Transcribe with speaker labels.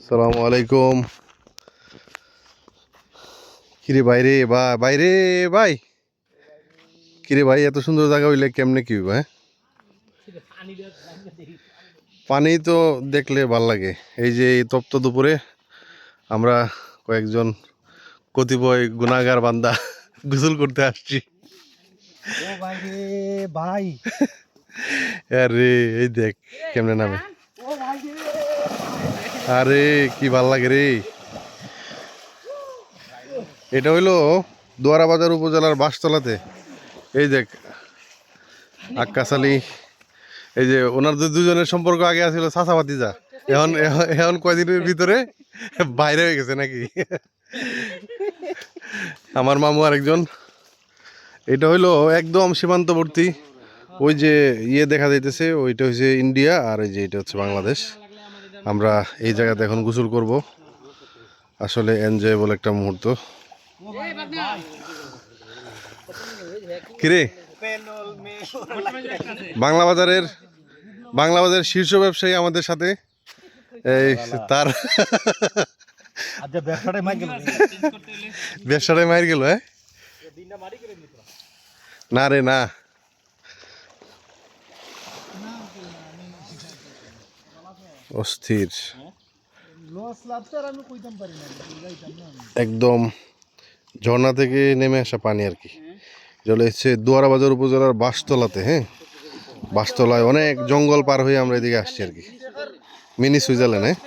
Speaker 1: সালামু আলাইকুম। কিরে বাইরে বাইরে ভাই, কিরে ভাই, এত সুন্দর জায়গা হইলে কেমনে কি হইব? হ্যাঁ, পানি তো দেখলে ভাল লাগে। এই যে এই তপ্ত দুপুরে আমরা কয়েকজন কতিপয় গুনাহগার বান্দা গোসল করতে আসছি।
Speaker 2: ও ভাই রে ভাই,
Speaker 1: আরে এই দেখ কেমনে নামে।
Speaker 2: ও ভাই রে,
Speaker 1: আরে কি ভাল লাগে রে। এটা হইলো দোয়ারা বাজার উপজেলার বাসতলাতে। এই দেখ আক্কাস আলী, এই যে ওনার দুজনের সম্পর্ক আগে আছিল চাচা ভাতিজা, এখন এখন কয়দিনের ভিতরে বাইরে হয়ে গেছে নাকি। আমার মামু আরেকজন। এটা হইলো একদম সীমান্তবর্তী। ওই যে দেখা যাইতেছে ওইটা হচ্ছে ইন্ডিয়া, আর এই যে এটা হচ্ছে বাংলাদেশ। আমরা এই জায়গাতে এখন গোসল করব। আসলে এনজয়েবল একটা মুহূর্ত। কিরে বাংলা বাজারের শীর্ষ ব্যবসায়ী আমাদের সাথে, এই তার ব্যবসাটাই মার গেল। হ্যাঁ না রে না, অস্থির একদম ঝর্ণা থেকে নেমে আসা পানি আর কি। যেটা হচ্ছে দোয়ারা বাজার উপজেলার বাসতলাতে। হ্যাঁ, বাসতলায় অনেক জঙ্গল পার হয়ে আমরা এদিকে আসছি আর কি, মিনি সুইজারল্যান্ড। হ্যাঁ